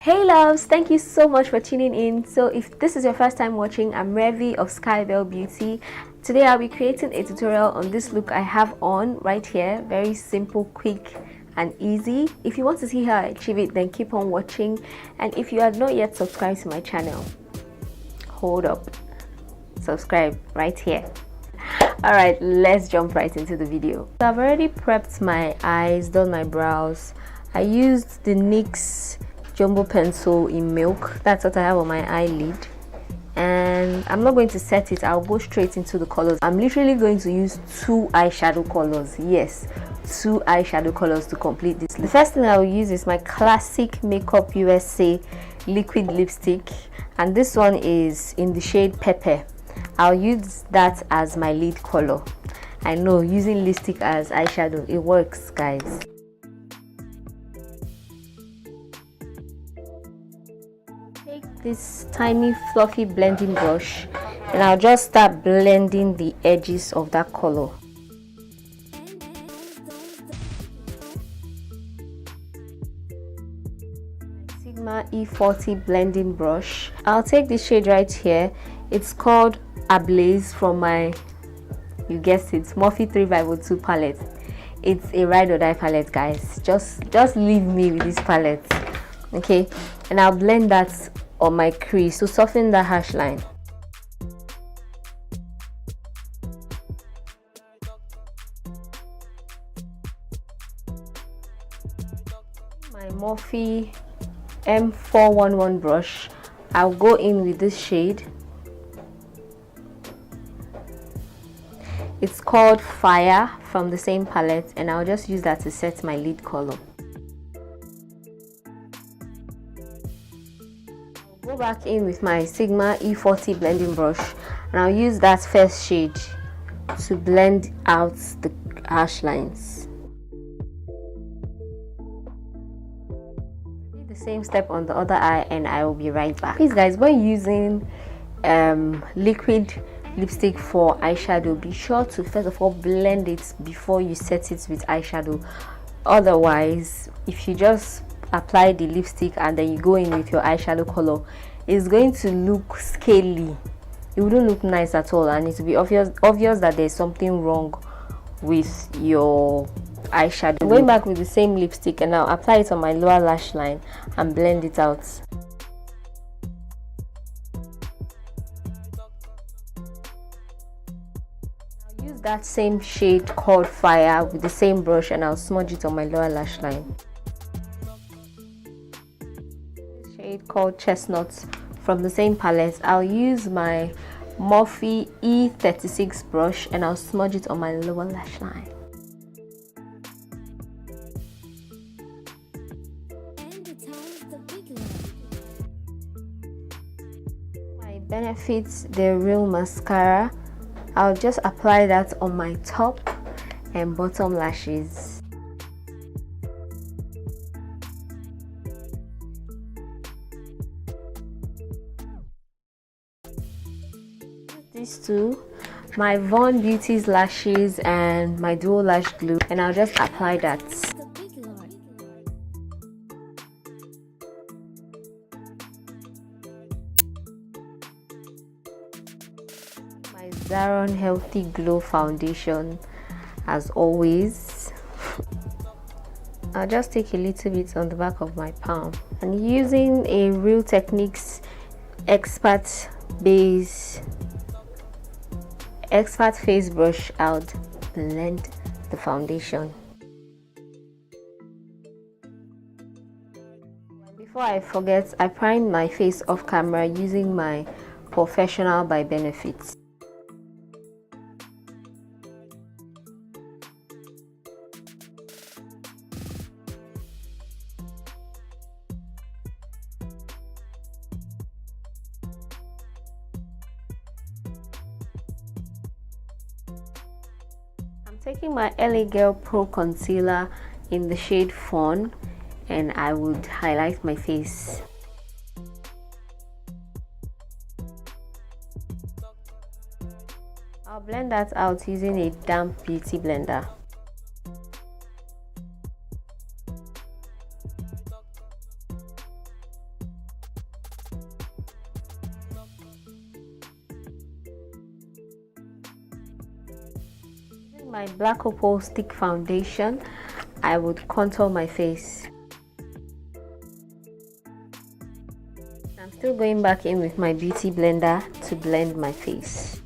Hey loves, thank you so much for tuning in. So if this is your first time watching, I'm Revi of Skybelle Beauty. Today I'll be creating a tutorial on this look I have on right here. Very simple, quick and easy. If you want to see how I achieve it, then keep on watching. And if you are not yet subscribed to my channel, hold up, subscribe right here. Alright, let's jump right into the video. So I've already prepped my eyes, done my brows. I used the NYX jumbo pencil in milk. That's what I have on my eyelid, and I'm not going to set it. I'll go straight into the colors. I'm literally going to use two eyeshadow colors. Yes, two eyeshadow colors to complete this look. The first thing I will use is my classic Makeup USA liquid lipstick, and this one is in the shade Pepper. I'll use that as my lead color. I know using lipstick as eyeshadow, it works, guys. Take this tiny fluffy blending brush and I'll just start blending the edges of that color. Sigma E40 blending brush. I'll take this shade right here. It's called Ablaze from my, you guessed it, Morphe 3502 palette. It's a ride or die palette, guys. Just leave me with this palette, okay? And I'll blend that on my crease to soften the harsh line. My Morphe M411 brush, I'll go in with this shade. It's called Fire from the same palette, and I'll just use that to set my lid color. I'll go back in with my Sigma E40 blending brush, and I'll use that first shade to blend out the harsh lines. Do the same step on the other eye, and I will be right back. Please guys, when using liquid lipstick for eyeshadow, be sure to first of all blend it before you set it with eyeshadow. Otherwise, if you just apply the lipstick and then you go in with your eyeshadow color, it's going to look scaly. It wouldn't look nice at all, and it will be obvious that there's something wrong with your eyeshadow. I'm going back with the same lipstick and I'll apply it on my lower lash line and blend it out. That same shade called Fire with the same brush, and I'll smudge it on my lower lash line. This shade called Chestnut from the same palette, I'll use my Morphe E36 brush and I'll smudge it on my lower lash line. My Benefit The Real Mascara, I'll just apply that on my top and bottom lashes. These two, my Voan Beauties Lashes and my Dual Lash Glue, and I'll just apply that. Zaron Healthy Glow Foundation, as always. I'll just take a little bit on the back of my palm, and using a Real Techniques Expert Face brush, I'll blend the foundation. Before I forget, I primed my face off camera using my Porefessional by Benefit. Taking my LA Girl Pro Concealer in the shade Fawn, and I would highlight my face. I'll blend that out using a damp beauty blender. My Black Opal Stick Foundation, I would contour my face. I'm still going back in with my beauty blender to blend my face.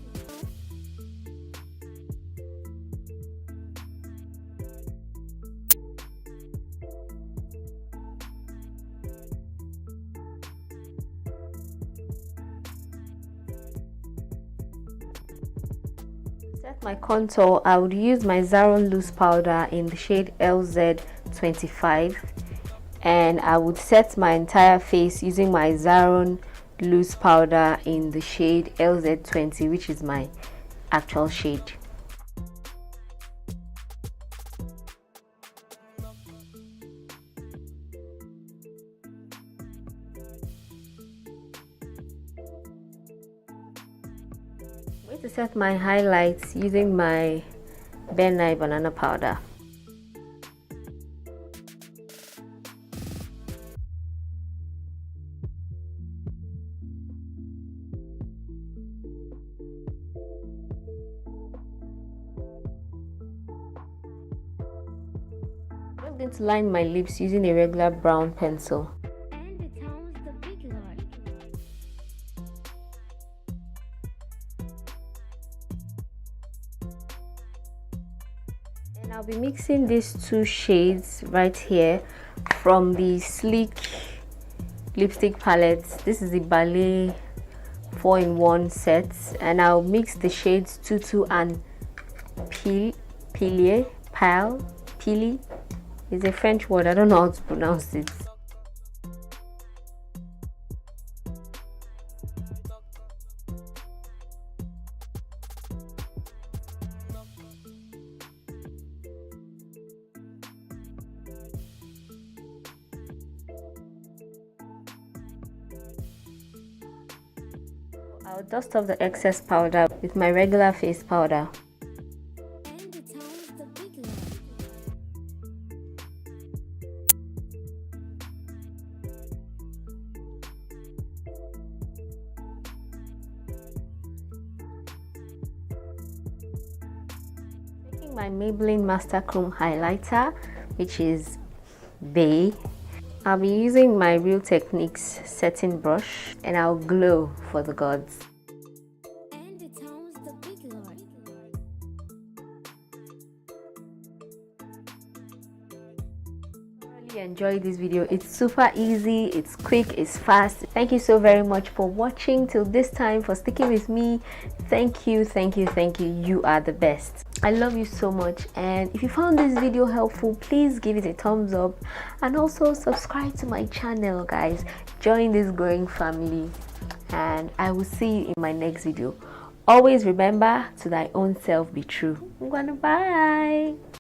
Set my contour, I would use my Zaron loose powder in the shade LZ25, and I would set my entire face using my Zaron loose powder in the shade LZ20, which is my actual shade. I'm going to set my highlights using my Nye Banana Powder. I'm going to line my lips using a regular brown pencil. And I'll be mixing these two shades right here from the Sleek lipstick palettes. This is the Ballet 4-in-1 set, and I'll mix the shades Tutu and Plie. Plie is a French word, I don't know how to pronounce it. I'll dust off the excess powder with my regular face powder. Taking my Maybelline Master Chrome highlighter, which is Belle, I'll be using my Real Techniques setting brush, and I'll glow for the gods. I really enjoyed this video. It's super easy, it's quick, it's fast. Thank you so very much for watching till this time, for sticking with me. Thank you, thank you, thank you. You are the best. I love you so much, and if you found this video helpful, please give it a thumbs up, and also subscribe to my channel, guys. Join this growing family, and I will see you in my next video. Always remember, to thy own self be true. Bye.